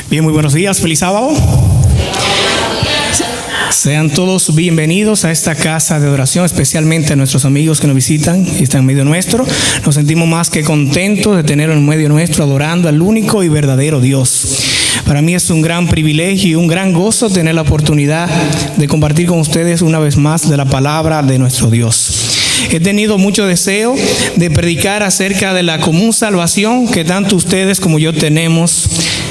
Bien, muy buenos días, feliz sábado. Sean todos bienvenidos a esta casa de oración, especialmente a nuestros amigos que nos visitan y están en medio nuestro. Nos sentimos más que contentos de tener en medio nuestro adorando al único y verdadero Dios. Para mí es un gran privilegio y un gran gozo tener la oportunidad de compartir con ustedes una vez más de la palabra de nuestro Dios. He tenido mucho deseo de predicar acerca de la común salvación que tanto ustedes como yo tenemos.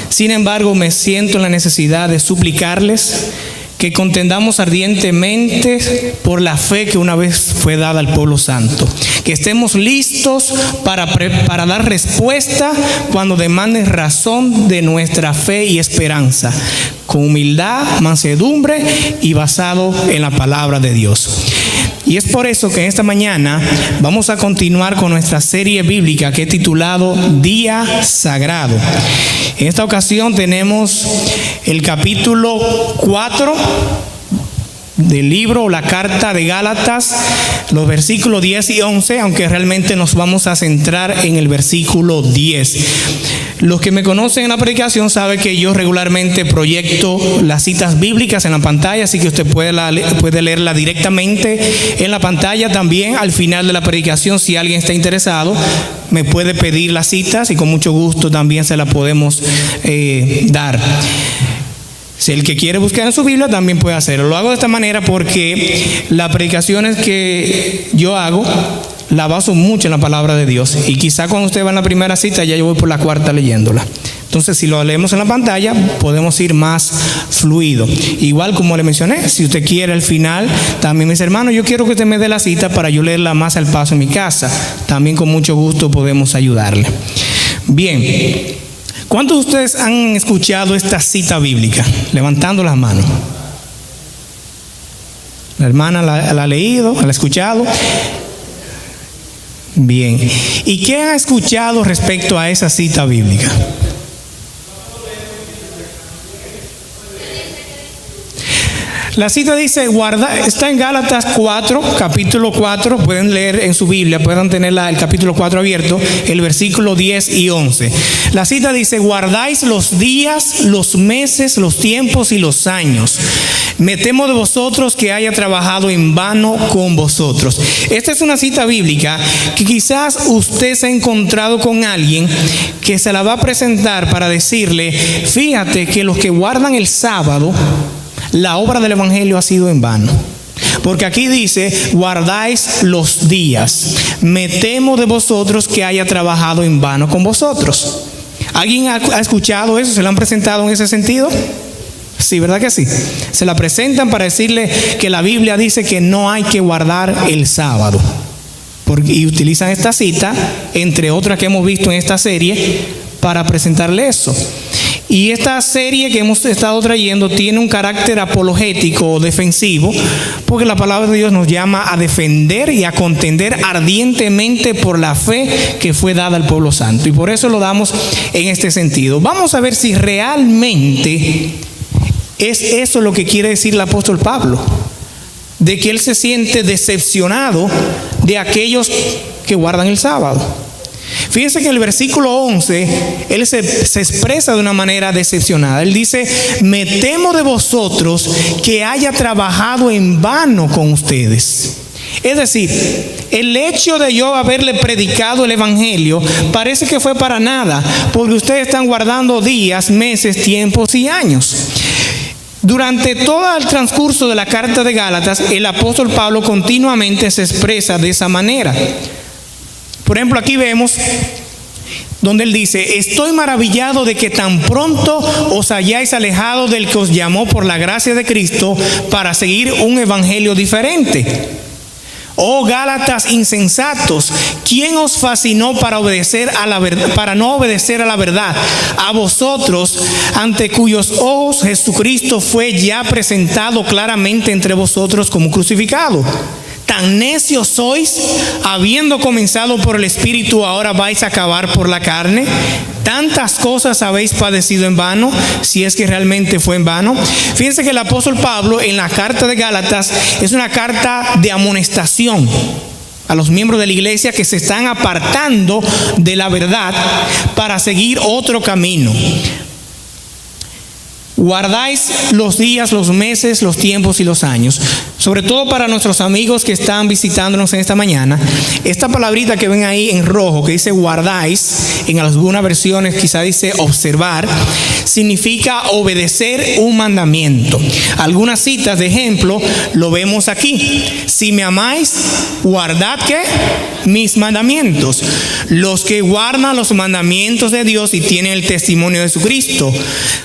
Sin embargo, me siento en la necesidad de suplicarles que contendamos ardientemente por la fe que una vez fue dada al pueblo santo. Que estemos listos para dar respuesta cuando demanden razón de nuestra fe y esperanza, con humildad, mansedumbre y basado en la palabra de Dios. Y es por eso que esta mañana vamos a continuar con nuestra serie bíblica que he titulado Día Sagrado. En esta ocasión tenemos el capítulo 4 del libro o la carta de Gálatas, los versículos 10 y 11, aunque realmente nos vamos a centrar en el versículo 10. Los que me conocen en la predicación saben que yo regularmente proyecto las citas bíblicas en la pantalla, así que usted puede leerla directamente en la pantalla. También al final de la predicación, si alguien está interesado, me puede pedir las citas y con mucho gusto también se la podemos dar. Si el que quiere buscar en su Biblia también puede hacerlo. Lo hago de esta manera porque las predicaciones que yo hago la baso mucho en la palabra de Dios. Y quizá cuando usted va en la primera cita, ya yo voy por la cuarta leyéndola. Entonces, si lo leemos en la pantalla, podemos ir más fluido. Igual como le mencioné, si usted quiere al final, también mis hermanos, yo quiero que usted me dé la cita para yo leerla más al paso en mi casa. También con mucho gusto podemos ayudarle. Bien. ¿Cuántos de ustedes han escuchado esta cita bíblica? Levantando las manos. La hermana la ha leído, la ha escuchado. Bien. ¿Y qué han escuchado respecto a esa cita bíblica? La cita dice, está en Gálatas 4, capítulo 4, pueden leer en su Biblia, pueden tener el capítulo 4 abierto, el versículo 10 y 11. La cita dice, guardáis los días, los meses, los tiempos y los años. Me temo de vosotros que haya trabajado en vano con vosotros. Esta es una cita bíblica que quizás usted se ha encontrado con alguien que se la va a presentar para decirle, fíjate que los que guardan el sábado, la obra del evangelio ha sido en vano. Porque aquí dice, guardáis los días. Me temo de vosotros que haya trabajado en vano con vosotros. ¿Alguien ha escuchado eso? ¿Se lo han presentado en ese sentido? Sí, ¿verdad que sí? Se la presentan para decirle que la Biblia dice que no hay que guardar el sábado. Y utilizan esta cita, entre otras que hemos visto en esta serie, para presentarle eso. Y esta serie que hemos estado trayendo tiene un carácter apologético o defensivo, porque la palabra de Dios nos llama a defender y a contender ardientemente por la fe que fue dada al pueblo santo. Y por eso lo damos en este sentido. Vamos a ver si realmente es eso lo que quiere decir el apóstol Pablo, de que él se siente decepcionado de aquellos que guardan el sábado. Fíjense que en el versículo 11, él se expresa de una manera decepcionada. Él dice, me temo de vosotros que haya trabajado en vano con ustedes. Es decir, el hecho de yo haberle predicado el evangelio parece que fue para nada, porque ustedes están guardando días, meses, tiempos y años. Durante todo el transcurso de la carta de Gálatas, el apóstol Pablo continuamente se expresa de esa manera. Por ejemplo, aquí vemos donde él dice, estoy maravillado de que tan pronto os hayáis alejado del que os llamó por la gracia de Cristo para seguir un evangelio diferente. Oh Gálatas insensatos, ¿quién os fascinó para obedecer a la verdad, para no obedecer a la verdad? A vosotros, ante cuyos ojos Jesucristo fue ya presentado claramente entre vosotros como crucificado. Tan necios sois, habiendo comenzado por el Espíritu, ahora vais a acabar por la carne. Tantas cosas habéis padecido en vano, si es que realmente fue en vano. Fíjense que el apóstol Pablo en la carta de Gálatas es una carta de amonestación a los miembros de la iglesia que se están apartando de la verdad para seguir otro camino. Guardáis los días, los meses, los tiempos y los años. Sobre todo para nuestros amigos que están visitándonos en esta mañana, esta palabrita que ven ahí en rojo, que dice guardáis, en algunas versiones quizá dice observar, significa obedecer un mandamiento. Algunas citas de ejemplo lo vemos aquí. Si me amáis, guardad ¿qué? Mis mandamientos. Los que guardan los mandamientos de Dios y tienen el testimonio de Jesucristo.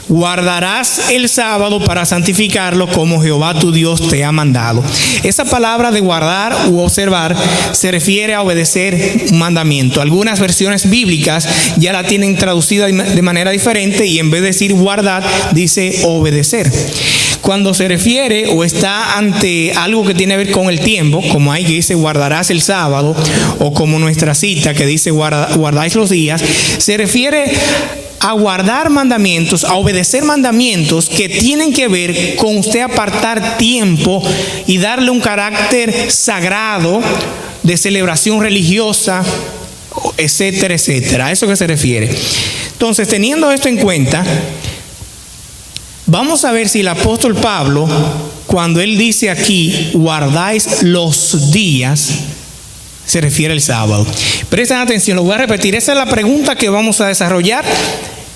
Guardarás el sábado para santificarlo como Jehová tu Dios te ha mandado. Esa palabra de guardar u observar se refiere a obedecer un mandamiento. Algunas versiones bíblicas ya la tienen traducida de manera diferente y en vez de decir guardar, dice obedecer. Cuando se refiere o está ante algo que tiene que ver con el tiempo, como ahí que dice guardarás el sábado, o como nuestra cita que dice guardáis los días, se refiere a guardar mandamientos, a obedecer mandamientos que tienen que ver con usted apartar tiempo y darle un carácter sagrado de celebración religiosa, etcétera, etcétera. A eso que se refiere. Entonces, teniendo esto en cuenta, vamos a ver si el apóstol Pablo, cuando él dice aquí, guardáis los días, se refiere al sábado. Presten atención, lo voy a repetir. Esa es la pregunta que vamos a desarrollar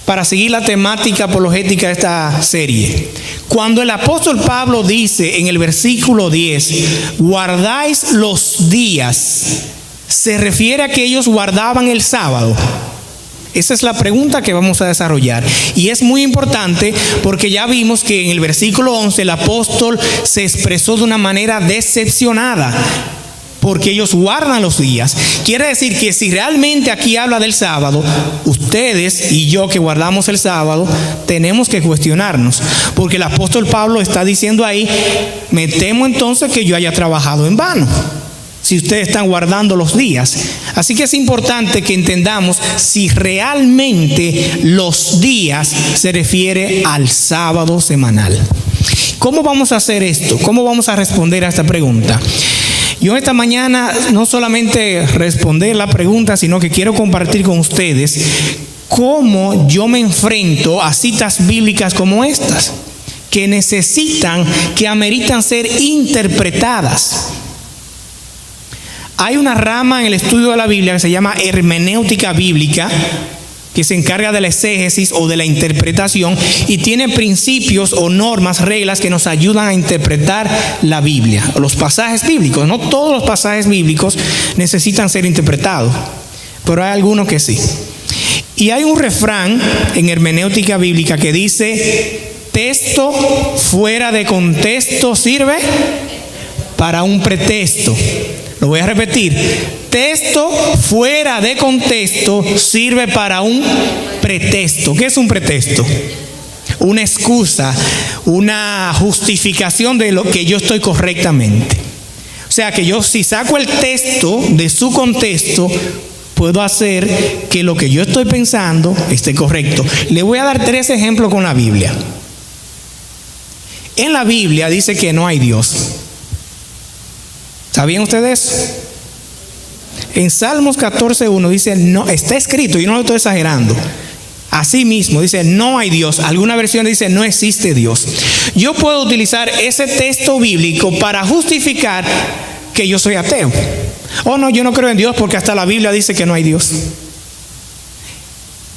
para seguir la temática apologética de esta serie. Cuando el apóstol Pablo dice en el versículo 10, guardáis los días, ¿se refiere a que ellos guardaban el sábado? Esa es la pregunta que vamos a desarrollar. Y es muy importante porque ya vimos que en el versículo 11 el apóstol se expresó de una manera decepcionada, porque ellos guardan los días. Quiere decir que si realmente aquí habla del sábado, ustedes y yo que guardamos el sábado, tenemos que cuestionarnos. Porque el apóstol Pablo está diciendo ahí, me temo entonces que yo haya trabajado en vano, si ustedes están guardando los días. Así que es importante que entendamos si realmente los días se refiere al sábado semanal. ¿Cómo vamos a hacer esto? ¿Cómo vamos a responder a esta pregunta? Yo esta mañana no solamente responder la pregunta, sino que quiero compartir con ustedes cómo yo me enfrento a citas bíblicas como estas, que necesitan, que ameritan ser interpretadas. Hay una rama en el estudio de la Biblia que se llama hermenéutica bíblica, que se encarga de la exégesis o de la interpretación y tiene principios o normas, reglas que nos ayudan a interpretar la Biblia, o los pasajes bíblicos. No todos los pasajes bíblicos necesitan ser interpretados, pero hay algunos que sí. Y hay un refrán en hermenéutica bíblica que dice, texto fuera de contexto sirve para un pretexto. Lo voy a repetir. Texto fuera de contexto sirve para un pretexto. ¿Qué es un pretexto? Una excusa, una justificación de lo que yo estoy correctamente. O sea que yo, si saco el texto de su contexto, puedo hacer que lo que yo estoy pensando esté correcto. Le voy a dar 3 ejemplos con la Biblia. En la Biblia dice que no hay Dios. ¿Sabían ustedes? En Salmos 14:1 dice, no, está escrito, y no lo estoy exagerando. Así mismo dice, no hay Dios. Alguna versión dice, no existe Dios. Yo puedo utilizar ese texto bíblico para justificar que yo soy ateo. Oh, no, yo no creo en Dios porque hasta la Biblia dice que no hay Dios.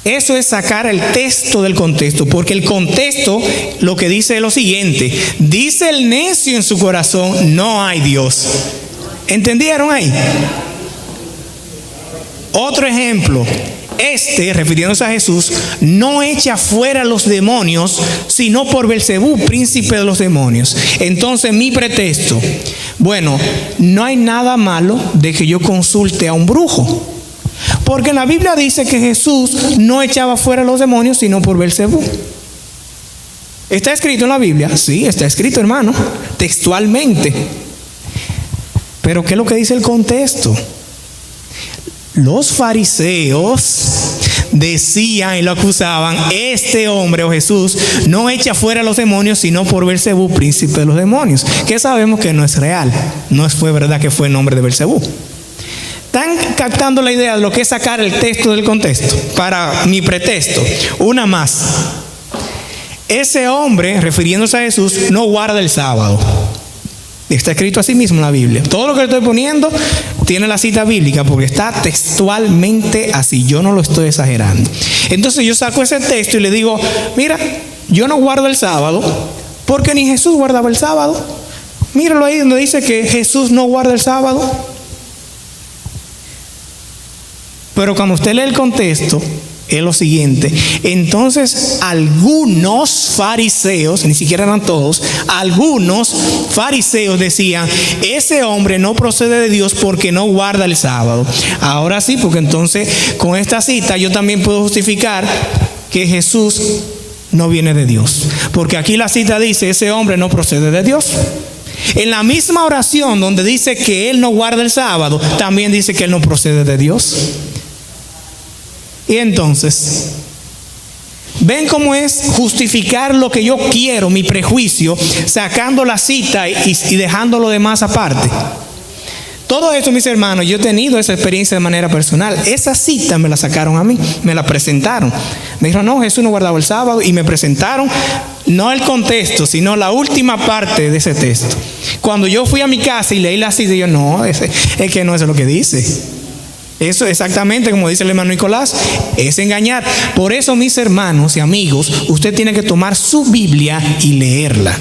Eso es sacar el texto del contexto, porque el contexto lo que dice es lo siguiente: dice el necio en su corazón, no hay Dios. ¿Entendieron ahí? Otro ejemplo, refiriéndose a Jesús, no echa fuera los demonios, sino por Belcebú, príncipe de los demonios. Entonces, mi pretexto, bueno, no hay nada malo de que yo consulte a un brujo, porque en la Biblia dice que Jesús no echaba fuera los demonios, sino por Belcebú. ¿Está escrito en la Biblia? Sí, está escrito, hermano, textualmente. Pero ¿qué es lo que dice el contexto? Los fariseos decían y lo acusaban: este hombre o Jesús no echa fuera a los demonios sino por Beelzebú, príncipe de los demonios, que sabemos que no es real, fue verdad que fue el nombre de Beelzebú. Están captando la idea de lo que es sacar el texto del contexto para mi pretexto. Una más: ese hombre, refiriéndose a Jesús, no guarda el sábado. Está escrito así mismo en la Biblia. Todo lo que estoy poniendo tiene la cita bíblica porque está textualmente así. Yo no lo estoy exagerando. Entonces yo saco ese texto y le digo: mira, yo no guardo el sábado porque ni Jesús guardaba el sábado. Míralo ahí donde dice que Jesús no guarda el sábado. Pero cuando usted lee el contexto, es lo siguiente: entonces algunos fariseos, ni siquiera eran todos, algunos fariseos decían: ese hombre no procede de Dios porque no guarda el sábado. Ahora sí, porque entonces con esta cita yo también puedo justificar que Jesús no viene de Dios, porque aquí la cita dice: ese hombre no procede de Dios. En la misma oración donde dice que él no guarda el sábado, también dice que él no procede de Dios. Y entonces, ¿ven cómo es justificar lo que yo quiero, mi prejuicio, sacando la cita y dejando lo demás aparte? Todo esto, mis hermanos, yo he tenido esa experiencia de manera personal. Esa cita me la sacaron a mí, me la presentaron. Me dijeron: no, Jesús no guardaba el sábado, y me presentaron no el contexto, sino la última parte de ese texto. Cuando yo fui a mi casa y leí la cita, yo: no, es que no es lo que dice. Eso exactamente como dice el hermano Nicolás, es engañar. Por eso, mis hermanos y amigos, usted tiene que tomar su Biblia y leerla.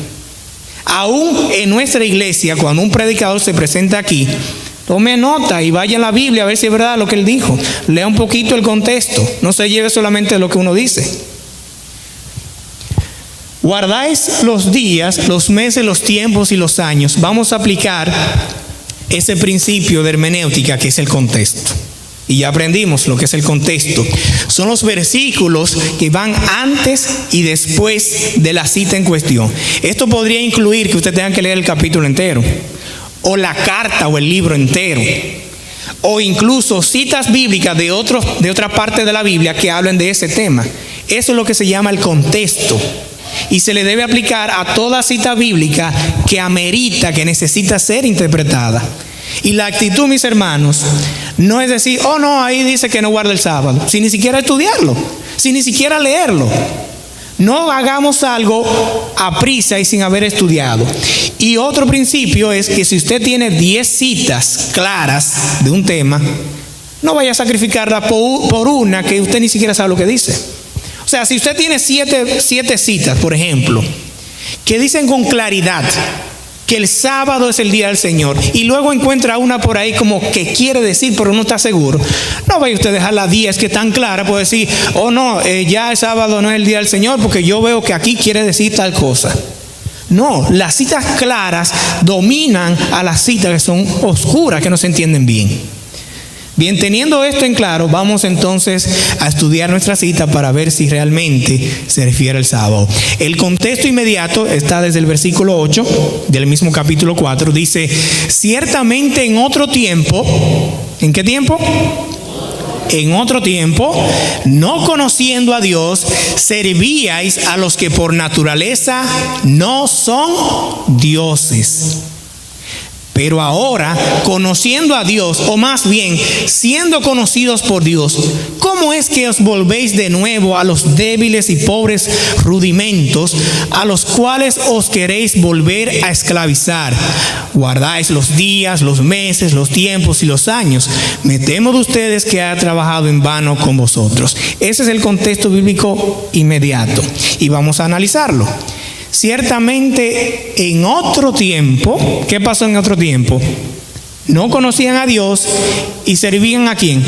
Aún en nuestra iglesia, cuando un predicador se presenta aquí, tome nota y vaya a la Biblia a ver si es verdad lo que él dijo. Lea un poquito el contexto, no se lleve solamente de lo que uno dice. Guardáis los días, los meses, los tiempos y los años. Vamos a aplicar ese principio de hermenéutica que es el contexto. Y ya aprendimos lo que es el contexto. Son los versículos que van antes y después de la cita en cuestión. Esto podría incluir que usted tenga que leer el capítulo entero, o la carta o el libro entero, o incluso citas bíblicas de otra parte de la Biblia que hablen de ese tema. Eso es lo que se llama el contexto. Y se le debe aplicar a toda cita bíblica que amerita, que necesita ser interpretada. Y la actitud, mis hermanos, no es decir: oh no, ahí dice que no guarda el sábado, sin ni siquiera estudiarlo, sin ni siquiera leerlo. No hagamos algo a prisa y sin haber estudiado. Y otro principio es que si usted tiene 10 citas claras de un tema, no vaya a sacrificarla por una que usted ni siquiera sabe lo que dice. O sea, si usted tiene siete citas, por ejemplo, que dicen con claridad que el sábado es el día del Señor, y luego encuentra una por ahí como que quiere decir, pero no está seguro, no vaya usted a dejar las 10 que están claras por decir: oh no, ya el sábado no es el día del Señor porque yo veo que aquí quiere decir tal cosa. No, las citas claras dominan a las citas que son oscuras, que no se entienden bien. Bien, teniendo esto en claro, vamos entonces a estudiar nuestra cita para ver si realmente se refiere al sábado. El contexto inmediato está desde el versículo 8 del mismo capítulo 4. Dice: ciertamente en otro tiempo, ¿en qué tiempo? En otro tiempo, no conociendo a Dios, servíais a los que por naturaleza no son dioses. Pero ahora, conociendo a Dios, o más bien, siendo conocidos por Dios, ¿cómo es que os volvéis de nuevo a los débiles y pobres rudimentos a los cuales os queréis volver a esclavizar? Guardáis los días, los meses, los tiempos y los años. Me temo de ustedes que ha trabajado en vano con vosotros. Ese es el contexto bíblico inmediato y vamos a analizarlo. Ciertamente en otro tiempo, ¿qué pasó en otro tiempo? No conocían a Dios y servían ¿a quién?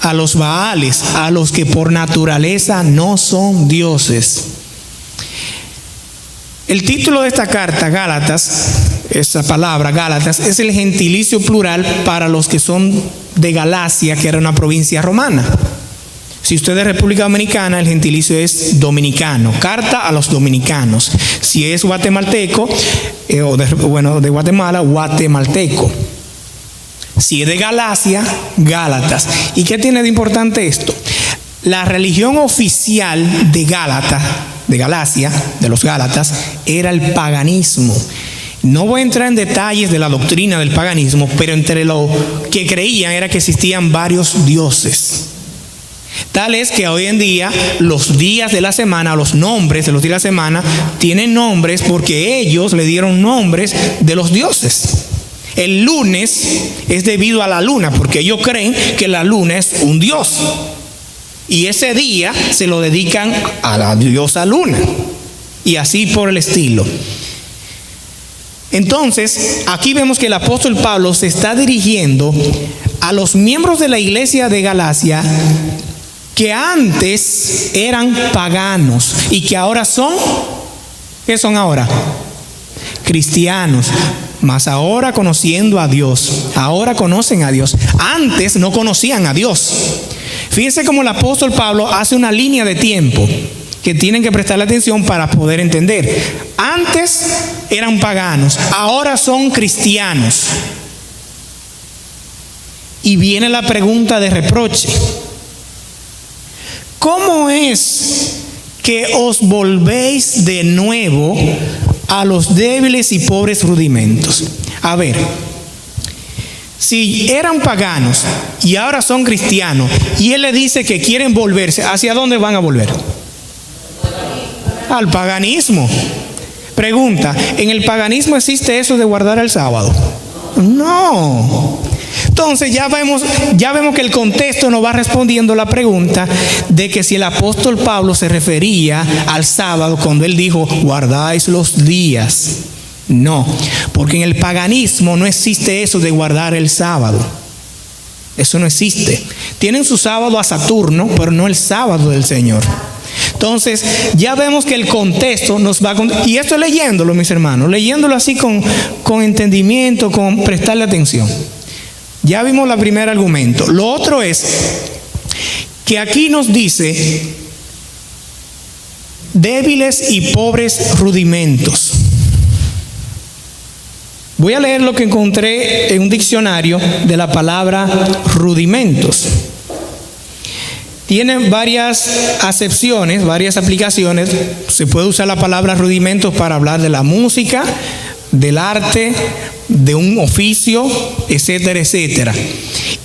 A los Baales, a los que por naturaleza no son dioses. El título de esta carta, Gálatas, esa palabra Gálatas, es el gentilicio plural para los que son de Galacia, que era una provincia romana. Si usted es de República Dominicana, el gentilicio es dominicano. Carta a los dominicanos. Si es guatemalteco, de Guatemala, guatemalteco. Si es de Galacia, Gálatas. ¿Y qué tiene de importante esto? La religión oficial de Galacia, de los Gálatas, era el paganismo. No voy a entrar en detalles de la doctrina del paganismo, pero entre lo que creían era que existían varios dioses. Tal es que hoy en día los días de la semana, los nombres de los días de la semana, tienen nombres porque ellos le dieron nombres de los dioses. El lunes es debido a la luna, porque ellos creen que la luna es un dios. Y ese día se lo dedican a la diosa luna. Y así por el estilo. Entonces, aquí vemos que el apóstol Pablo se está dirigiendo a los miembros de la iglesia de Galacia que antes eran paganos y que ahora son, ¿qué son ahora? Cristianos. Mas ahora conociendo a Dios, ahora conocen a Dios. Antes no conocían a Dios. Fíjense cómo el apóstol Pablo hace una línea de tiempo que tienen que prestarle atención para poder entender. Antes eran paganos, ahora son cristianos. Y viene la pregunta de reproche. ¿Cómo es que os volvéis de nuevo a los débiles y pobres rudimentos? A ver, si eran paganos y ahora son cristianos y él le dice que quieren volverse, ¿hacia dónde van a volver? Al paganismo. Pregunta, ¿en el paganismo existe eso de guardar el sábado? No. Entonces ya vemos que el contexto nos va respondiendo la pregunta de que si el apóstol Pablo se refería al sábado cuando él dijo guardáis los días. No, porque en el paganismo no existe eso de guardar el sábado. Eso no existe. Tienen su sábado a Saturno, pero no el sábado del Señor. Entonces ya vemos que el contexto nos va a... Y esto leyéndolo, mis hermanos, leyéndolo así con entendimiento, con prestarle atención. Ya vimos el primer argumento. Lo otro es que aquí nos dice débiles y pobres rudimentos. Voy a leer lo que encontré en un diccionario de la palabra rudimentos. Tiene varias acepciones, varias aplicaciones. Se puede usar la palabra rudimentos para hablar de la música, del arte, de un oficio, etcétera, etcétera.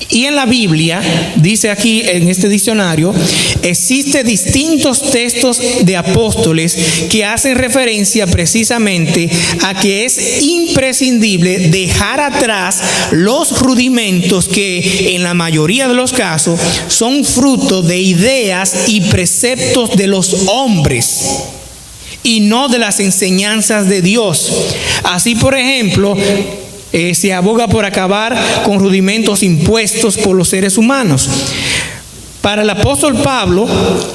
Y en la Biblia, dice aquí en este diccionario, existen distintos textos de apóstoles que hacen referencia precisamente a que es imprescindible dejar atrás los rudimentos que en la mayoría de los casos son fruto de ideas y preceptos de los hombres y no de las enseñanzas de Dios. Así, por ejemplo, se aboga por acabar con rudimentos impuestos por los seres humanos. Para el apóstol Pablo,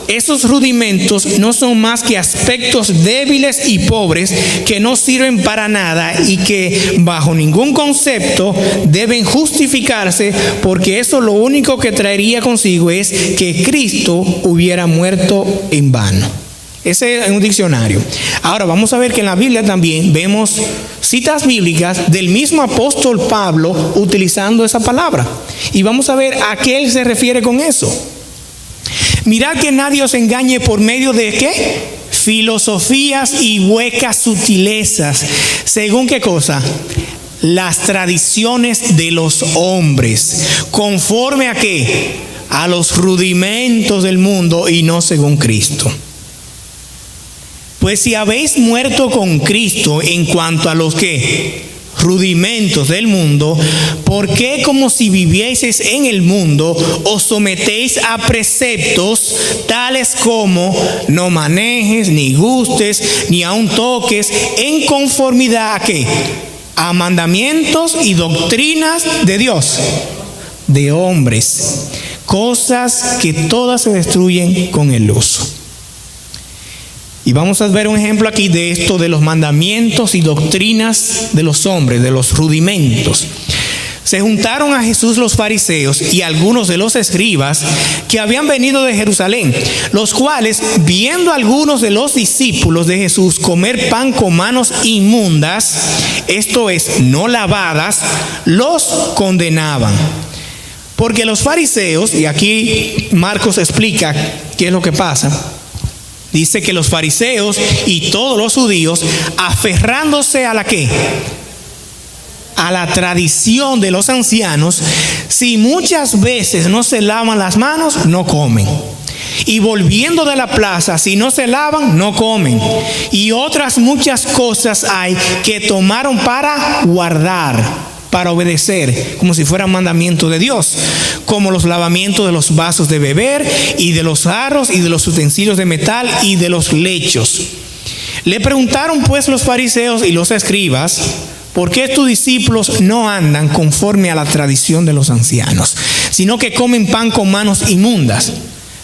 esos rudimentos no son más que aspectos débiles y pobres que no sirven para nada y que bajo ningún concepto deben justificarse, porque eso lo único que traería consigo es que Cristo hubiera muerto en vano. Ese es un diccionario. Ahora vamos a ver que en la Biblia también vemos citas bíblicas del mismo apóstol Pablo utilizando esa palabra. Y vamos a ver a qué él se refiere con eso. Mirad que nadie os engañe por medio de ¿qué? Filosofías y huecas sutilezas. ¿Según qué cosa? Las tradiciones de los hombres. ¿Conforme a qué? A los rudimentos del mundo y no según Cristo. Pues si habéis muerto con Cristo en cuanto a los que rudimentos del mundo, ¿por qué como si vivieseis en el mundo os sometéis a preceptos tales como no manejes, ni gustes, ni aun toques, en conformidad a qué? A mandamientos y doctrinas de Dios, de hombres, cosas que todas se destruyen con el uso? Y vamos a ver un ejemplo aquí de esto de los mandamientos y doctrinas de los hombres, de los rudimentos. Se juntaron a Jesús los fariseos y algunos de los escribas que habían venido de Jerusalén, los cuales, viendo a algunos de los discípulos de Jesús comer pan con manos inmundas, esto es, no lavadas, los condenaban. Porque los fariseos, y aquí Marcos explica qué es lo que pasa, dice que los fariseos y todos los judíos, aferrándose a la ¿qué? A la tradición de los ancianos, si muchas veces no se lavan las manos, no comen. Y volviendo de la plaza, si no se lavan, no comen. Y otras muchas cosas hay que tomaron para guardar, para obedecer, como si fueran mandamientos de Dios, como los lavamientos de los vasos de beber y de los jarros y de los utensilios de metal y de los lechos. Le preguntaron pues los fariseos y los escribas: ¿por qué tus discípulos no andan conforme a la tradición de los ancianos, sino que comen pan con manos inmundas?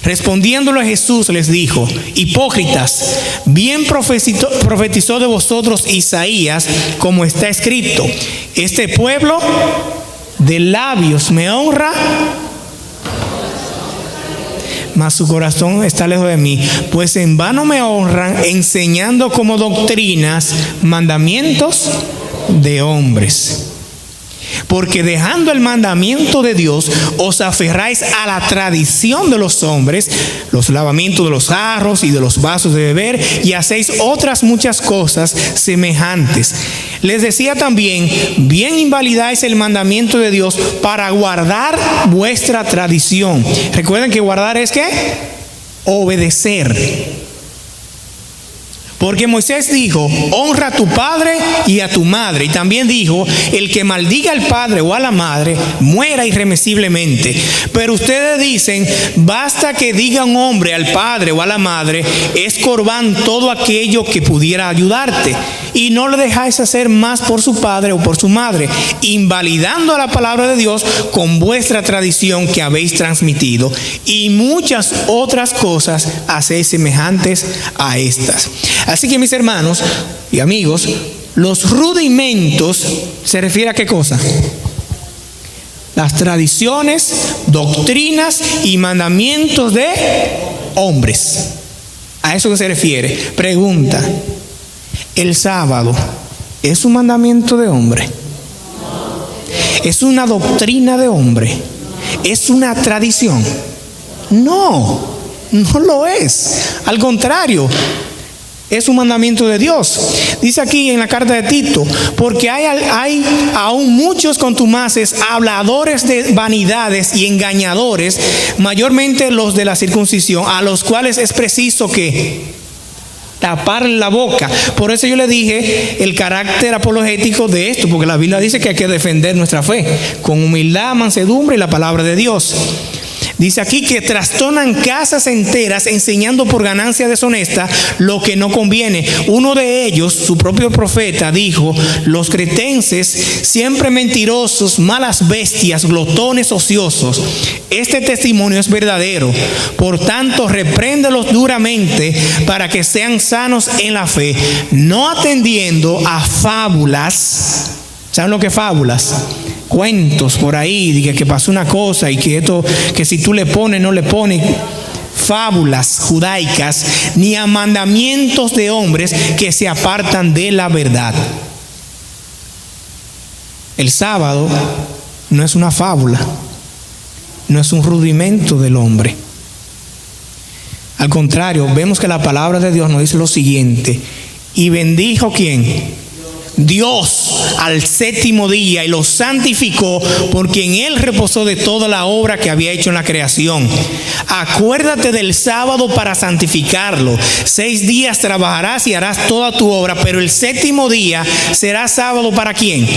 Respondiéndole Jesús les dijo: hipócritas, bien profetizó de vosotros Isaías, como está escrito: este pueblo de labios me honra, mas su corazón está lejos de mí, pues en vano me honran, enseñando como doctrinas mandamientos de hombres. Porque dejando el mandamiento de Dios, os aferráis a la tradición de los hombres, los lavamientos de los jarros y de los vasos de beber, y hacéis otras muchas cosas semejantes. Les decía también: bien invalidáis el mandamiento de Dios para guardar vuestra tradición. Recuerden que guardar es ¿qué? Obedecer. Porque Moisés dijo: honra a tu padre y a tu madre. Y también dijo: el que maldiga al padre o a la madre, muera irremisiblemente. Pero ustedes dicen: basta que diga un hombre al padre o a la madre, es corbán todo aquello que pudiera ayudarte. Y no le dejáis hacer más por su padre o por su madre, invalidando la palabra de Dios con vuestra tradición que habéis transmitido. Y muchas otras cosas hacéis semejantes a estas. Así que, mis hermanos y amigos, los rudimentos se refiere a qué cosa? Las tradiciones, doctrinas y mandamientos de hombres. A eso que se refiere. Pregunta: ¿el sábado es un mandamiento de hombre? ¿Es una doctrina de hombre? ¿Es una tradición? No, no lo es. Al contrario, es un mandamiento de Dios. Dice aquí en la carta de Tito: porque hay aún muchos contumaces, habladores de vanidades y engañadores, mayormente los de la circuncisión, a los cuales es preciso que tapar la boca. Por eso yo le dije el carácter apologético de esto, porque la Biblia dice que hay que defender nuestra fe con humildad, mansedumbre y la palabra de Dios. Dice aquí que trastornan casas enteras enseñando por ganancia deshonesta lo que no conviene. Uno de ellos, su propio profeta, dijo: los cretenses, siempre mentirosos, malas bestias, glotones, ociosos. Este testimonio es verdadero. Por tanto, repréndelos duramente para que sean sanos en la fe, no atendiendo a fábulas. ¿Saben lo que es fábulas? Cuentos por ahí de que pasó una cosa y que esto, que si tú le pones, no le pones. Fábulas judaicas, ni a mandamientos de hombres que se apartan de la verdad. El sábado no es una fábula, no es un rudimento del hombre. Al contrario, vemos que la palabra de Dios nos dice lo siguiente: y bendijo ¿quién? Dios al séptimo día y lo santificó, porque en él reposó de toda la obra que había hecho en la creación. Acuérdate del sábado para santificarlo. 6 días trabajarás y harás toda tu obra, pero el séptimo día será sábado ¿para quién?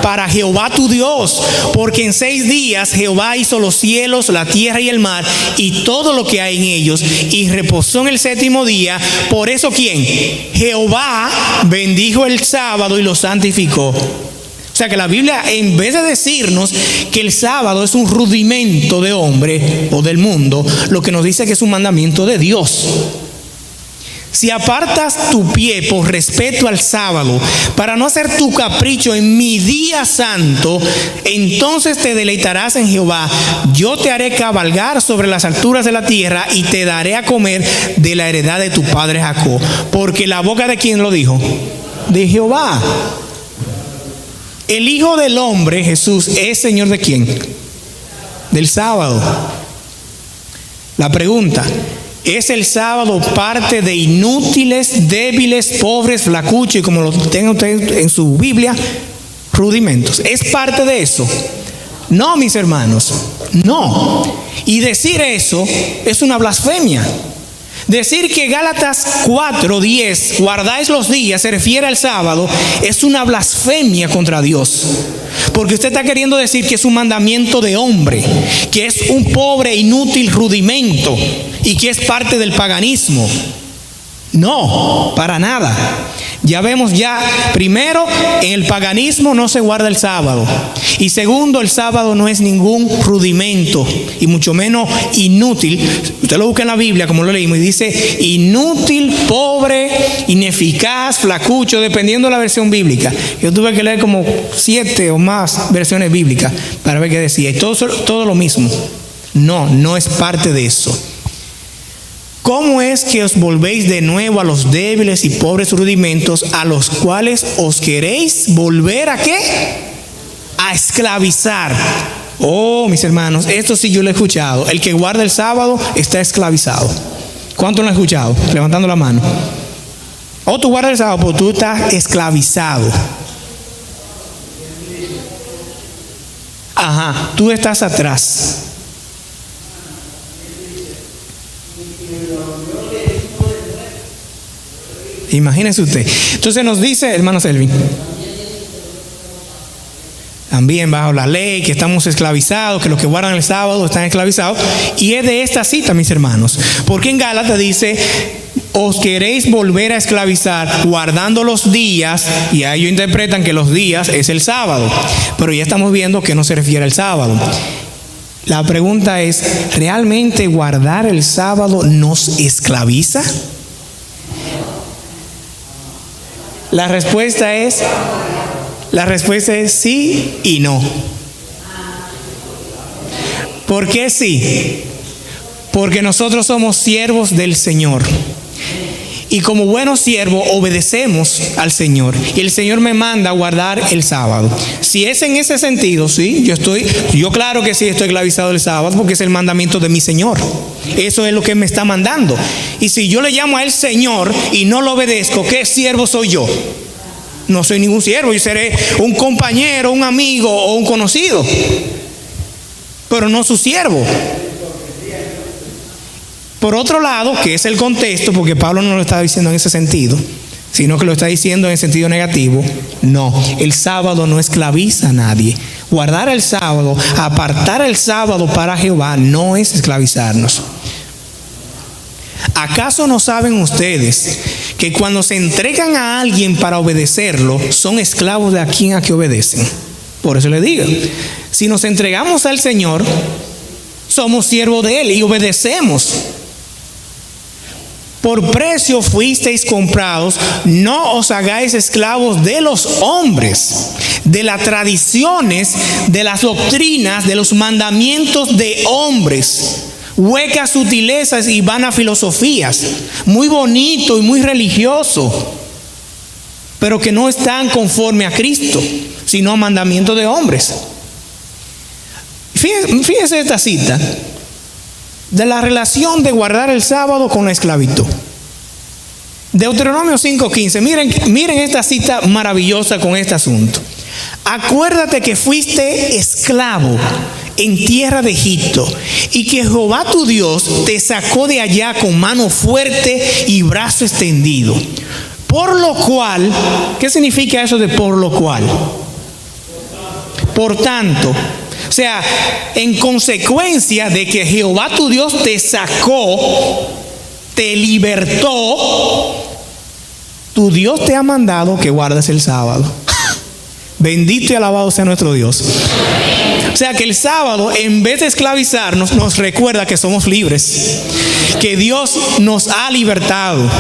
Para Jehová tu Dios, porque en 6 días Jehová hizo los cielos, la tierra y el mar y todo lo que hay en ellos, y reposó en el séptimo día. Por eso ¿quién? Jehová bendijo el sábado y lo santificó. O sea que la Biblia, en vez de decirnos que el sábado es un rudimento de hombre o del mundo, lo que nos dice que es un mandamiento de Dios. si apartas tu pie por respeto al sábado, para no hacer tu capricho en mi día santo, entonces te deleitarás en Jehová. Yo te haré cabalgar sobre las alturas de la tierra y te daré a comer de la heredad de tu padre Jacob. Porque la boca de ¿quién lo dijo? De Jehová. El Hijo del Hombre, Jesús, ¿es Señor de quién? Del sábado. La pregunta: ¿es el sábado parte de inútiles, débiles, pobres, flacuchos y como lo tenga usted en su Biblia, rudimentos? ¿Es parte de eso? No, mis hermanos, no. Y decir eso es una blasfemia. Decir que Gálatas 4:10, guardáis los días, se refiere al sábado, es una blasfemia contra Dios. Porque usted está queriendo decir que es un mandamiento de hombre, que es un pobre, inútil rudimento y que es parte del paganismo. No, para nada. Ya vemos primero, en el paganismo no se guarda el sábado. Y segundo, el sábado no es ningún rudimento y mucho menos inútil. Usted lo busca en la Biblia, como lo leímos, y dice inútil, pobre, ineficaz, flacucho, dependiendo de la versión bíblica. Yo tuve que leer como 7 o más versiones bíblicas para ver qué decía. Y todo lo mismo. No es parte de eso. ¿Cómo es que os volvéis de nuevo a los débiles y pobres rudimentos, a los cuales os queréis volver a qué? A esclavizar. Oh, mis hermanos, esto sí yo lo he escuchado. El que guarda el sábado está esclavizado. ¿Cuántos lo han escuchado? Levantando la mano. Oh, tú guardas el sábado, pero tú estás esclavizado. Ajá, tú estás atrás. Imagínese usted. Entonces nos dice, hermano Selvin, también bajo la ley, que estamos esclavizados, que los que guardan el sábado están esclavizados. Y es de esta cita, mis hermanos, porque en Gálatas dice: os queréis volver a esclavizar guardando los días, y a ellos interpretan que los días es el sábado, pero ya estamos viendo que no se refiere al sábado. La pregunta es: ¿realmente guardar el sábado nos esclaviza? La respuesta es sí y no. ¿Por qué sí? Porque nosotros somos siervos del Señor. Y como buenos siervos obedecemos al Señor. Y el Señor me manda a guardar el sábado. Si es en ese sentido, sí, yo claro que sí estoy esclavizado el sábado, porque es el mandamiento de mi Señor. Eso es lo que me está mandando. Y si yo le llamo a él Señor y no lo obedezco, ¿qué siervo soy yo? No soy ningún siervo. Yo seré un compañero, un amigo o un conocido, pero no su siervo. Por otro lado, que es el contexto, porque Pablo no lo está diciendo en ese sentido, sino que lo está diciendo en el sentido negativo. No, el sábado no esclaviza a nadie. Guardar el sábado, apartar el sábado para Jehová, no es esclavizarnos. ¿Acaso no saben ustedes que cuando se entregan a alguien para obedecerlo, son esclavos de a quien a que obedecen? Por eso les digo, si nos entregamos al Señor, somos siervos de Él y obedecemos. Por precio fuisteis comprados, no os hagáis esclavos de los hombres, de las tradiciones, de las doctrinas, de los mandamientos de hombres, huecas sutilezas y vanas filosofías, muy bonito y muy religioso, pero que no están conforme a Cristo, sino a mandamientos de hombres. Fíjense esta cita de la relación de guardar el sábado con la esclavitud. Deuteronomio 5:15. Miren esta cita maravillosa con este asunto. Acuérdate que fuiste esclavo en tierra de Egipto y que Jehová tu Dios te sacó de allá con mano fuerte y brazo extendido. Por lo cual, ¿qué significa eso de por lo cual? Por tanto, o sea, en consecuencia de que Jehová tu Dios te sacó, te libertó, tu Dios te ha mandado que guardes el sábado. Bendito y alabado sea nuestro Dios. O sea que el sábado, en vez de esclavizarnos, nos recuerda que somos libres, que Dios nos ha libertado.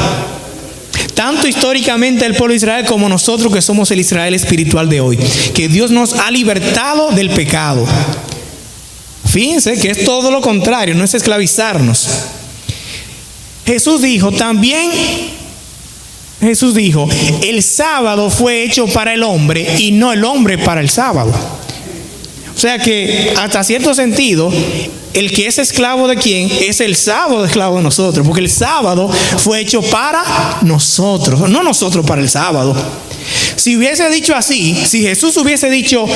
tanto históricamente el pueblo de Israel como nosotros que somos el Israel espiritual de hoy, que Dios nos ha libertado del pecado. Fíjense que es todo lo contrario, no es esclavizarnos. Jesús dijo, el sábado fue hecho para el hombre y no el hombre para el sábado. O sea que hasta cierto sentido, el que es esclavo de quién es el sábado esclavo de nosotros, porque el sábado fue hecho para nosotros, no nosotros para el sábado. Si hubiese dicho así, si Jesús hubiese dicho,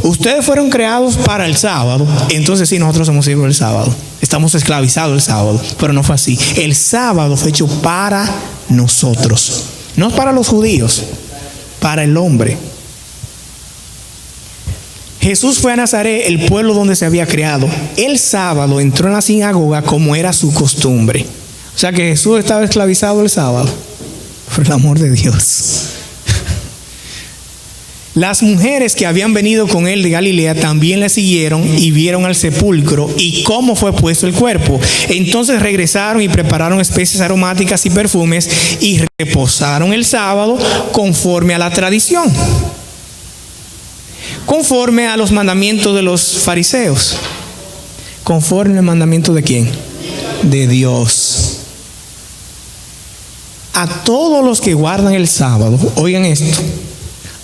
ustedes fueron creados para el sábado, entonces sí, nosotros somos hijos del sábado, estamos esclavizados el sábado, pero no fue así. El sábado fue hecho para nosotros, no para los judíos, para el hombre. Jesús fue a Nazaret, el pueblo donde se había creado. El sábado entró en la sinagoga como era su costumbre. O sea que Jesús estaba esclavizado el sábado, por el amor de Dios. Las mujeres que habían venido con él de Galilea también le siguieron y vieron al sepulcro y cómo fue puesto el cuerpo. Entonces regresaron y prepararon especies aromáticas y perfumes y reposaron el sábado conforme a la tradición, conforme a los mandamientos de los fariseos. ¿Conforme al mandamiento de quién? De Dios. A todos los que guardan el sábado, oigan esto,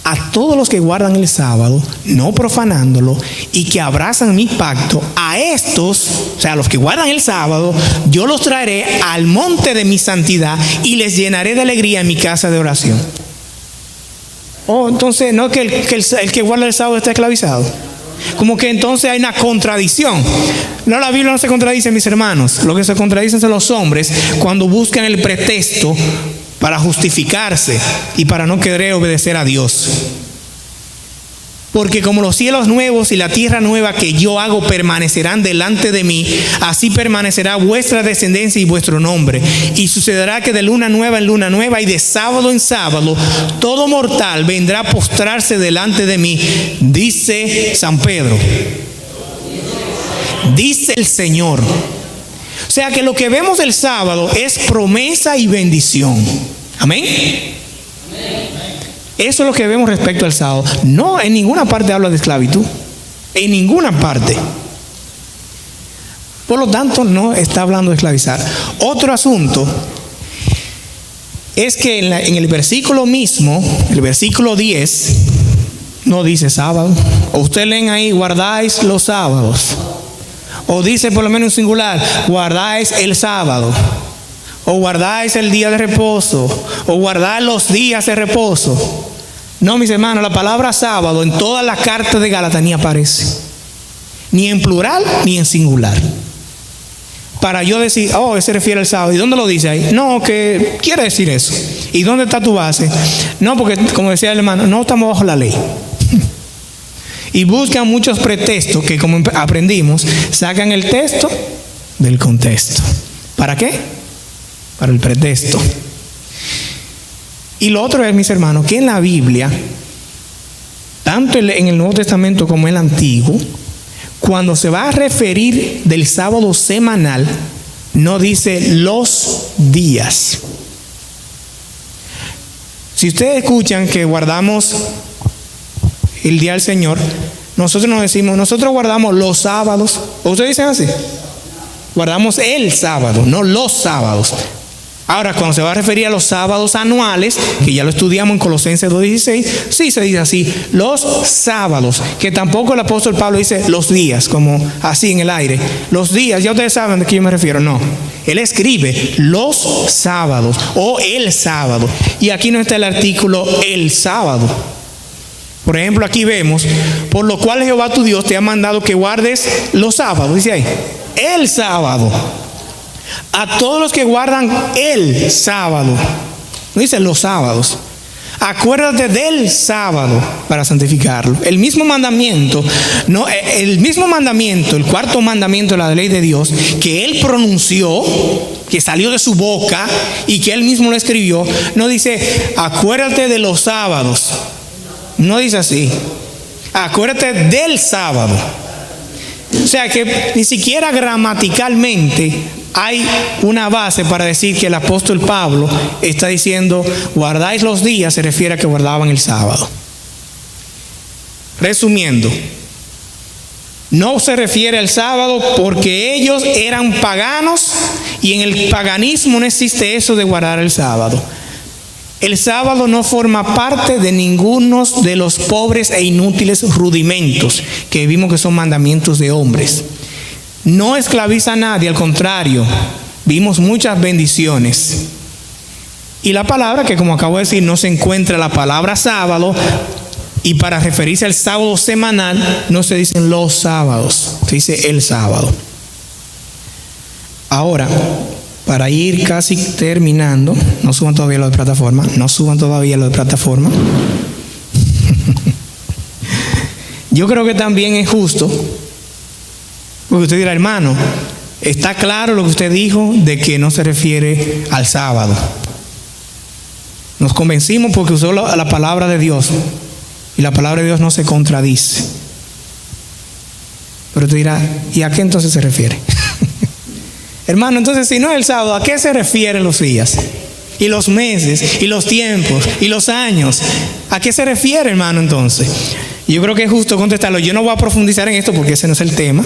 a todos los que guardan el sábado, no profanándolo, y que abrazan mi pacto, a estos, o sea, a los que guardan el sábado, yo los traeré al monte de mi santidad y les llenaré de alegría en mi casa de oración. Oh, entonces, no que el que guarda el sábado está esclavizado. Como que entonces hay una contradicción. No, la Biblia no se contradice, mis hermanos. Lo que se contradicen son los hombres cuando buscan el pretexto para justificarse y para no querer obedecer a Dios. Porque como los cielos nuevos y la tierra nueva que yo hago permanecerán delante de mí, así permanecerá vuestra descendencia y vuestro nombre. Y sucederá que de luna nueva en luna nueva y de sábado en sábado, todo mortal vendrá a postrarse delante de mí, dice San Pedro. Dice el Señor. O sea que lo que vemos el sábado es promesa y bendición. Amén. Eso es lo que vemos respecto al sábado. No, en ninguna parte habla de esclavitud. En ninguna parte. Por lo tanto, no está hablando de esclavizar. Otro asunto es que en el versículo mismo, el versículo 10, no dice sábado. O ustedes leen ahí, guardáis los sábados. O dice por lo menos en singular, guardáis el sábado. O guardáis el día de reposo. O guardáis los días de reposo. No, mis hermanos, la palabra sábado en todas las cartas de Gálatas ni aparece. Ni en plural ni en singular. Para yo decir, oh, ese se refiere al sábado. ¿Y dónde lo dice ahí? No, que quiere decir eso. ¿Y dónde está tu base? No, porque como decía el hermano, no estamos bajo la ley. Y buscan muchos pretextos que, como aprendimos, sacan el texto del contexto. ¿Para qué? Para el pretexto. Y lo otro es, mis hermanos, que en la Biblia, tanto en el Nuevo Testamento como en el Antiguo, cuando se va a referir del sábado semanal, no dice los días. Si ustedes escuchan que guardamos el día del Señor, nosotros nos decimos, nosotros guardamos los sábados. ¿O ustedes dicen así? Guardamos el sábado, no los sábados. Ahora, cuando se va a referir a los sábados anuales, que ya lo estudiamos en Colosenses 2:16, sí se dice así, los sábados, que tampoco el apóstol Pablo dice los días, como así en el aire. Los días, ya ustedes saben de qué yo me refiero, no. Él escribe los sábados o el sábado. Y aquí no está el artículo el sábado. Por ejemplo, aquí vemos, por lo cual Jehová tu Dios te ha mandado que guardes los sábados, dice ahí, el sábado. A todos los que guardan el sábado, no dice los sábados, acuérdate del sábado para santificarlo. El mismo mandamiento, el cuarto mandamiento de la ley de Dios, que él pronunció, que salió de su boca y que él mismo lo escribió, no dice acuérdate de los sábados, no dice así, acuérdate del sábado. O sea que ni siquiera gramaticalmente hay una base para decir que el apóstol Pablo está diciendo, guardáis los días, se refiere a que guardaban el sábado. Resumiendo, no se refiere al sábado porque ellos eran paganos y en el paganismo no existe eso de guardar el sábado. El sábado no forma parte de ninguno de los pobres e inútiles rudimentos que vimos que son mandamientos de hombres. No esclaviza a nadie, al contrario, vimos muchas bendiciones. Y la palabra, que como acabo de decir, no se encuentra la palabra sábado, y para referirse al sábado semanal, no se dicen los sábados, se dice el sábado. Ahora, para ir casi terminando, no suban todavía lo de plataforma, Yo creo que también es justo, porque usted dirá, hermano, está claro lo que usted dijo de que no se refiere al sábado. Nos convencimos porque usó la palabra de Dios. Y la palabra de Dios no se contradice. Pero usted dirá, ¿y a qué entonces se refiere? Hermano, entonces si no es el sábado, ¿a qué se refieren los días? Y los meses, y los tiempos, y los años. ¿A qué se refiere, hermano, entonces? Yo creo que es justo contestarlo. Yo no voy a profundizar en esto porque ese no es el tema.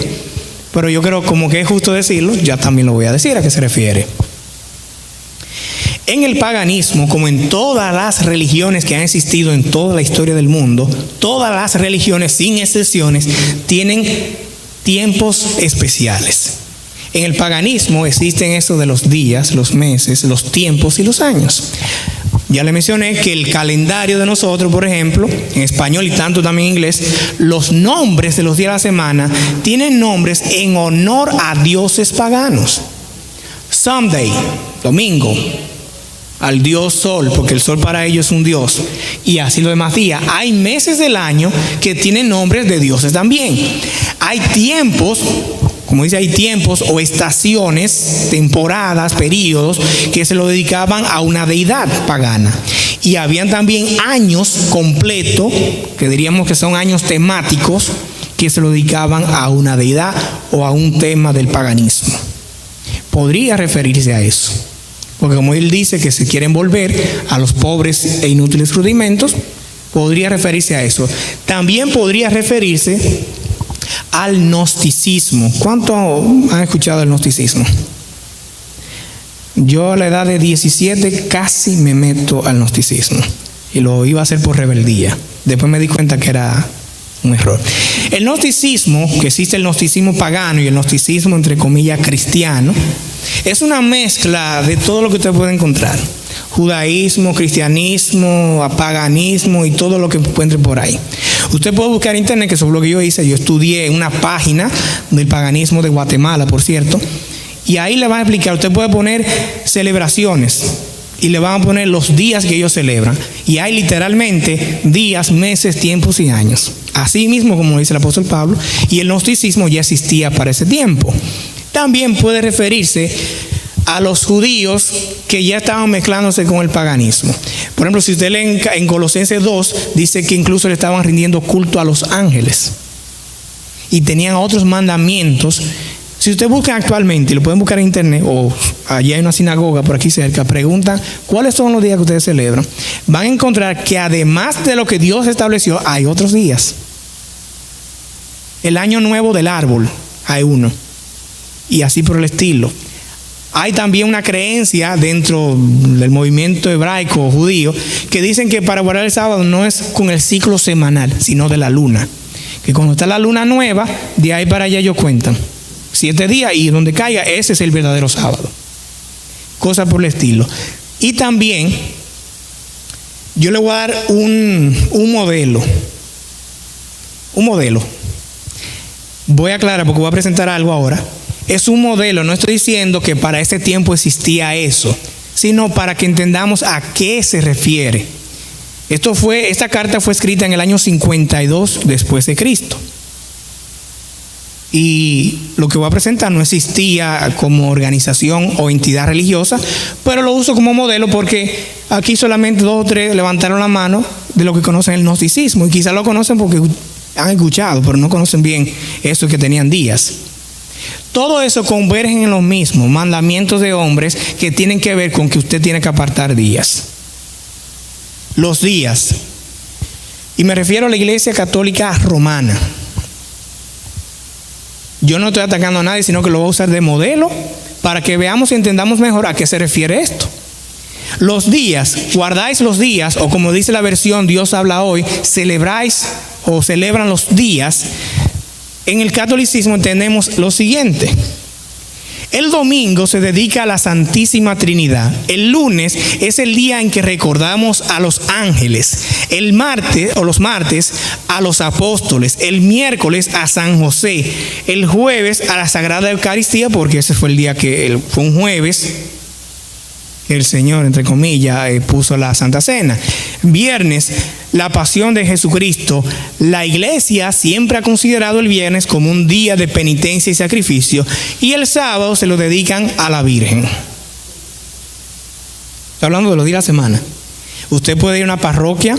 Pero yo creo como que es justo decirlo, ya también lo voy a decir a qué se refiere. En el paganismo, como en todas las religiones que han existido en toda la historia del mundo, todas las religiones, sin excepciones, tienen tiempos especiales. En el paganismo existen eso de los días, los meses, los tiempos y los años. Ya le mencioné que el calendario de nosotros, por ejemplo, en español y tanto también en inglés, los nombres de los días de la semana tienen nombres en honor a dioses paganos. Sunday, domingo, al dios sol, porque el sol para ellos es un dios, y así los demás días. Hay meses del año que tienen nombres de dioses también. Hay tiempos, como dice, hay tiempos o estaciones, temporadas, periodos que se lo dedicaban a una deidad pagana. Y habían también años completos, que diríamos que son años temáticos, que se lo dedicaban a una deidad o a un tema del paganismo. Podría referirse a eso. Porque como él dice que se quieren volver a los pobres e inútiles rudimentos, podría referirse a eso. También podría referirse al gnosticismo. ¿Cuánto han escuchado el gnosticismo? Yo a la edad de 17 casi me meto al gnosticismo. Y lo iba a hacer por rebeldía. Después me di cuenta que era un error. El gnosticismo, que existe el gnosticismo pagano y el gnosticismo entre comillas cristiano, es una mezcla de todo lo que usted puede encontrar. Judaísmo, cristianismo, paganismo y todo lo que encuentre por ahí. Usted puede buscar en internet, que eso es lo que yo hice. Yo estudié en una página del paganismo de Guatemala, por cierto, y ahí le van a explicar. Usted puede poner celebraciones y le van a poner los días que ellos celebran. Y hay literalmente días, meses, tiempos y años. Así mismo como dice el apóstol Pablo, y el gnosticismo ya existía para ese tiempo. También puede referirse a los judíos que ya estaban mezclándose con el paganismo. Por ejemplo, si usted lee en Colosenses 2, dice que incluso le estaban rindiendo culto a los ángeles. Y tenían otros mandamientos. Si usted busca actualmente, y lo pueden buscar en internet, o allá hay una sinagoga por aquí cerca, preguntan cuáles son los días que ustedes celebran, van a encontrar que además de lo que Dios estableció, hay otros días. El año nuevo del árbol, hay uno. Y así por el estilo. Hay también una creencia dentro del movimiento hebraico o judío que dicen que para guardar el sábado no es con el ciclo semanal, sino de la luna. Que cuando está la luna nueva, de ahí para allá ellos cuentan 7 días y donde caiga, ese es el verdadero sábado. Cosas por el estilo. Y también yo le voy a dar un modelo. Un modelo. Voy a aclarar porque voy a presentar algo ahora. Es un modelo, no estoy diciendo que para ese tiempo existía eso, sino para que entendamos a qué se refiere. Esta carta fue escrita en el año 52 después de Cristo. Y lo que voy a presentar no existía como organización o entidad religiosa, pero lo uso como modelo porque aquí solamente 2 o 3 levantaron la mano de lo que conocen el gnosticismo. Y quizás lo conocen porque han escuchado, pero no conocen bien eso que tenían días. Todo eso convergen en los mismos mandamientos de hombres que tienen que ver con que usted tiene que apartar días. Los días. Y me refiero a la Iglesia Católica Romana. Yo no estoy atacando a nadie, sino que lo voy a usar de modelo para que veamos y entendamos mejor a qué se refiere esto. Los días, guardáis los días, o como dice la versión Dios habla hoy, celebráis o celebran los días. En el catolicismo entendemos lo siguiente. El domingo se dedica a la Santísima Trinidad. El lunes es el día en que recordamos a los ángeles. El martes o los martes a los apóstoles. El miércoles a San José. El jueves a la Sagrada Eucaristía, porque ese fue el día que fue un jueves. El Señor, entre comillas, puso la Santa Cena. Viernes, la pasión de Jesucristo. La Iglesia siempre ha considerado el viernes como un día de penitencia y sacrificio. Y el sábado se lo dedican a la Virgen. Estoy hablando de los días de la semana. Usted puede ir a una parroquia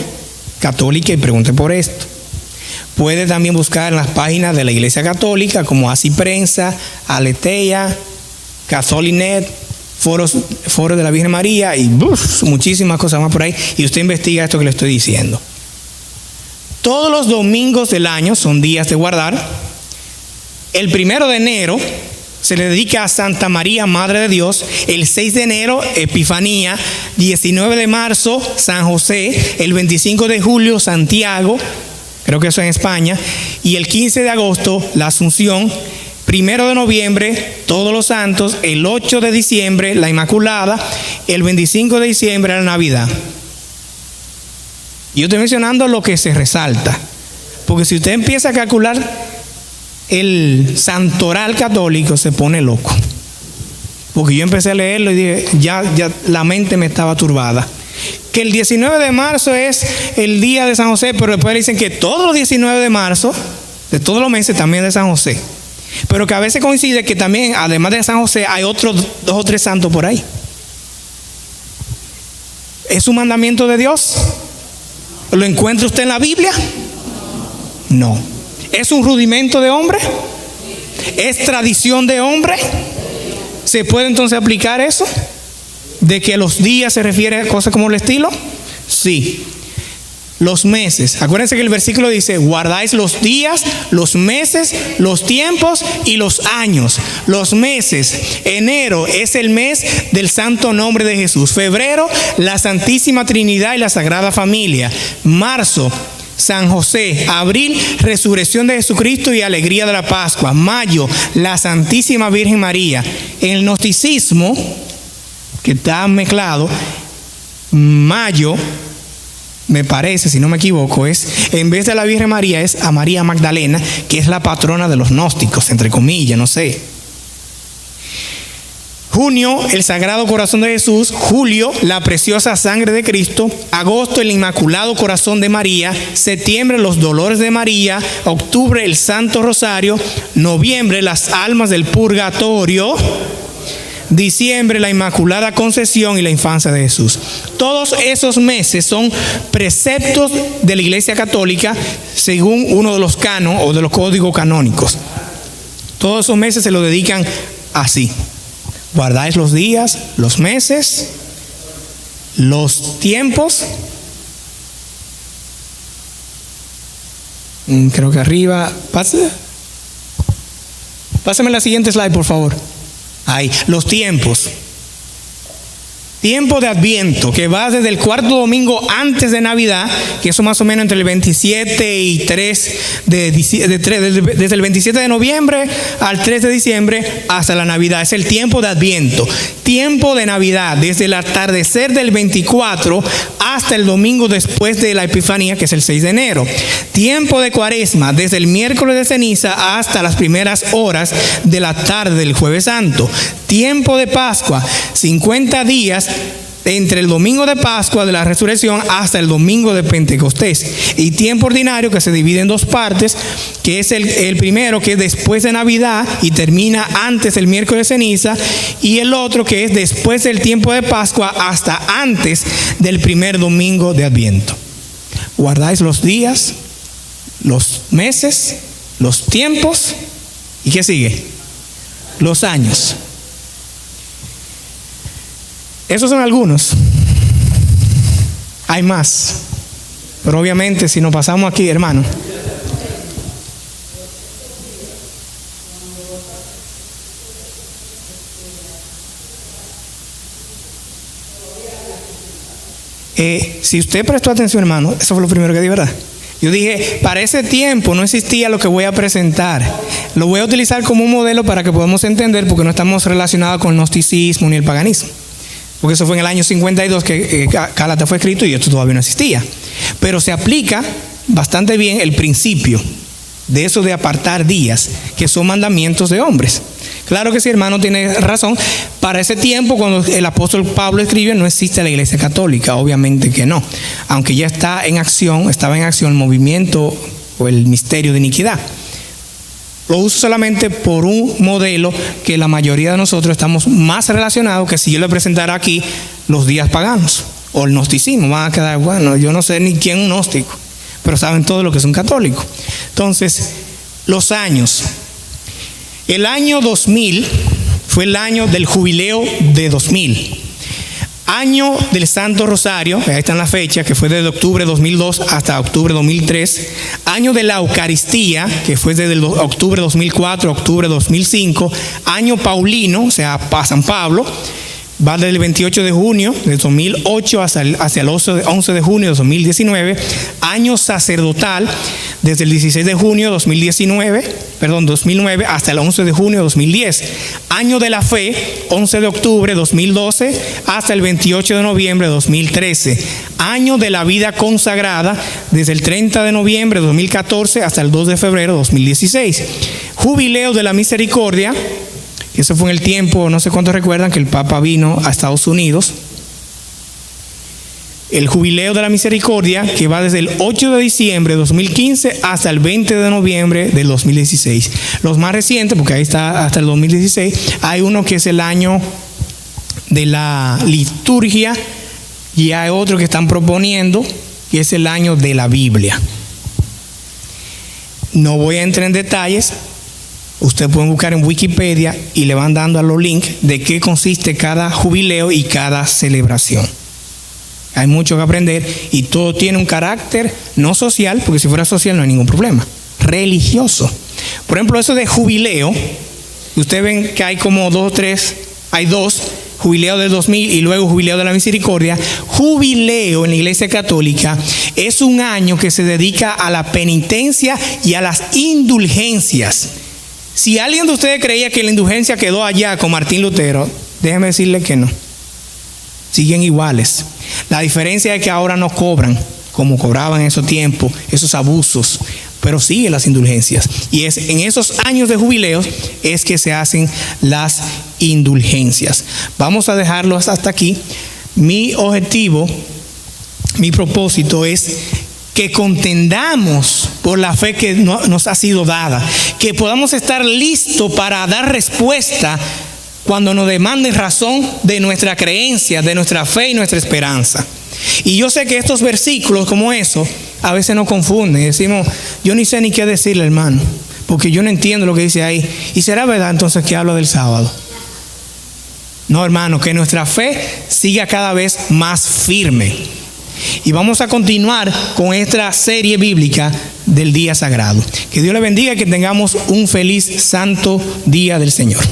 católica y pregunte por esto. Puede también buscar en las páginas de la Iglesia Católica como Así Prensa, Aleteia, Catholic.net, foros de la Virgen María y muchísimas cosas más por ahí, y usted investiga esto que le estoy diciendo. Todos los domingos del año son días de guardar. El 1 de enero se le dedica a Santa María, Madre de Dios. El 6 de enero, Epifanía. 19 de marzo, San José. El 25 de julio, Santiago, creo que eso en España. Y el 15 de agosto, la Asunción. 1 de noviembre, Todos los Santos. El 8 de diciembre, la Inmaculada. El 25 de diciembre, la Navidad. Yo estoy mencionando lo que se resalta, porque si usted empieza a calcular el santoral católico, se pone loco. Porque yo empecé a leerlo y dije, ya la mente me estaba turbada. Que el 19 de marzo es el día de San José, pero después dicen que todos los 19 de marzo, de todos los meses, también de San José. Pero que a veces coincide que también, además de San José, hay otros 2 o 3 santos por ahí. ¿Es un mandamiento de Dios? ¿Lo encuentra usted en la Biblia? No. ¿Es un rudimento de hombre? ¿Es tradición de hombre? ¿Se puede entonces aplicar eso? ¿De que los días se refiere a cosas como el estilo? Sí. Los meses. Acuérdense que el versículo dice, guardáis los días, los meses, los tiempos y los años. Los meses. Enero es el mes del santo nombre de Jesús. Febrero, la Santísima Trinidad y la Sagrada Familia. Marzo, San José. Abril, resurrección de Jesucristo y alegría de la Pascua. Mayo, la Santísima Virgen María. En el gnosticismo, que está mezclado, mayo, me parece, si no me equivoco, es, en vez de la Virgen María, es a María Magdalena, que es la patrona de los gnósticos, entre comillas, no sé. Junio, el Sagrado Corazón de Jesús. Julio, la preciosa sangre de Cristo. Agosto, el Inmaculado Corazón de María. Septiembre, los dolores de María. Octubre, el Santo Rosario. Noviembre, las almas del purgatorio. Diciembre, la Inmaculada Concepción y la infancia de Jesús. Todos esos meses son preceptos de la Iglesia Católica según uno de los canos o de los códigos canónicos. Todos esos meses se lo dedican así. Guardáis los días, los meses, los tiempos. Creo que arriba. Pásame la siguiente slide, por favor. Ahí, los tiempos. Tiempo de Adviento, que va desde el cuarto domingo antes de Navidad, que eso más o menos entre el 27 y 3 desde el 27 de noviembre al 3 de diciembre hasta la Navidad. Es el tiempo de Adviento. Tiempo de Navidad, desde el atardecer del 24 hasta el domingo después de la Epifanía, que es el 6 de enero. Tiempo de Cuaresma, desde el miércoles de ceniza hasta las primeras horas de la tarde del Jueves Santo. Tiempo de Pascua, 50 días entre el domingo de Pascua de la Resurrección hasta el domingo de Pentecostés. Y tiempo ordinario, que se divide en 2 partes, que es el primero, que es después de Navidad y termina antes del miércoles de ceniza, y el otro que es después del tiempo de Pascua hasta antes del primer domingo de Adviento. Guardáis los días, los meses, los tiempos, ¿y qué sigue? los años. Esos son algunos. Hay más. Pero obviamente si nos pasamos aquí, hermano. Si usted prestó atención, hermano, eso fue lo primero que di, ¿verdad? Yo dije, para ese tiempo no existía lo que voy a presentar. Lo voy a utilizar como un modelo para que podamos entender, porque no estamos relacionados con el gnosticismo ni el paganismo. Porque eso fue en el año 52 que Gálatas fue escrito y esto todavía no existía. Pero se aplica bastante bien el principio de eso de apartar días, que son mandamientos de hombres. Claro que sí, hermano, tiene razón. Para ese tiempo, cuando el apóstol Pablo escribe, no existe la iglesia católica, obviamente que no. Aunque ya estaba en acción el movimiento o el misterio de iniquidad. Lo uso solamente por un modelo que la mayoría de nosotros estamos más relacionados que si yo le presentara aquí los días paganos o el gnosticismo. Van a quedar, bueno, yo no sé ni quién es un gnóstico, pero saben todo lo que es un católico. Entonces, los años. El año 2000 fue el año del jubileo de 2000. Año del Santo Rosario, ahí están las fechas, que fue desde octubre de 2002 hasta octubre de 2003. Año de la Eucaristía, que fue desde octubre de 2004 a octubre de 2005. Año paulino, o sea, para San Pablo, va desde el 28 de junio de 2008 hacia el 11 de junio de 2019. Año sacerdotal, desde el 16 de junio de 2009 hasta el 11 de junio de 2010. Año de la fe, 11 de octubre de 2012 hasta el 28 de noviembre de 2013. Año de la vida consagrada, desde el 30 de noviembre de 2014 hasta el 2 de febrero de 2016. Jubileo de la misericordia, eso fue en el tiempo, no sé cuántos recuerdan, que el Papa vino a Estados Unidos. El jubileo de la misericordia, que va desde el 8 de diciembre de 2015 hasta el 20 de noviembre del 2016. Los más recientes, porque ahí está hasta el 2016, hay uno que es el año de la liturgia y hay otro que están proponiendo, que es el año de la Biblia. No voy a entrar en detalles. Ustedes pueden buscar en Wikipedia y le van dando a los links de qué consiste cada jubileo y cada celebración. Hay mucho que aprender y todo tiene un carácter no social, porque si fuera social no hay ningún problema, religioso. Por ejemplo, eso de jubileo, ustedes ven que hay como hay dos, jubileo del 2000 y luego jubileo de la misericordia. Jubileo en la Iglesia Católica es un año que se dedica a la penitencia y a las indulgencias. Si alguien de ustedes creía que la indulgencia quedó allá con Martín Lutero, déjenme decirle que no. Siguen iguales. La diferencia es que ahora no cobran como cobraban en esos tiempos, esos abusos, pero siguen las indulgencias. Y es en esos años de jubileos es que se hacen las indulgencias. Vamos a dejarlo hasta aquí. Mi objetivo, mi propósito es que contendamos por la fe que nos ha sido dada, que podamos estar listos para dar respuesta cuando nos demanden razón de nuestra creencia, de nuestra fe y nuestra esperanza. Y yo sé que estos versículos como eso a veces nos confunden. Decimos, yo ni sé ni qué decirle, hermano, porque yo no entiendo lo que dice ahí. ¿Y será verdad entonces que habla del sábado? No, hermano, que nuestra fe siga cada vez más firme. Y vamos a continuar con esta serie bíblica del día sagrado. Que Dios le bendiga y que tengamos un feliz santo día del Señor.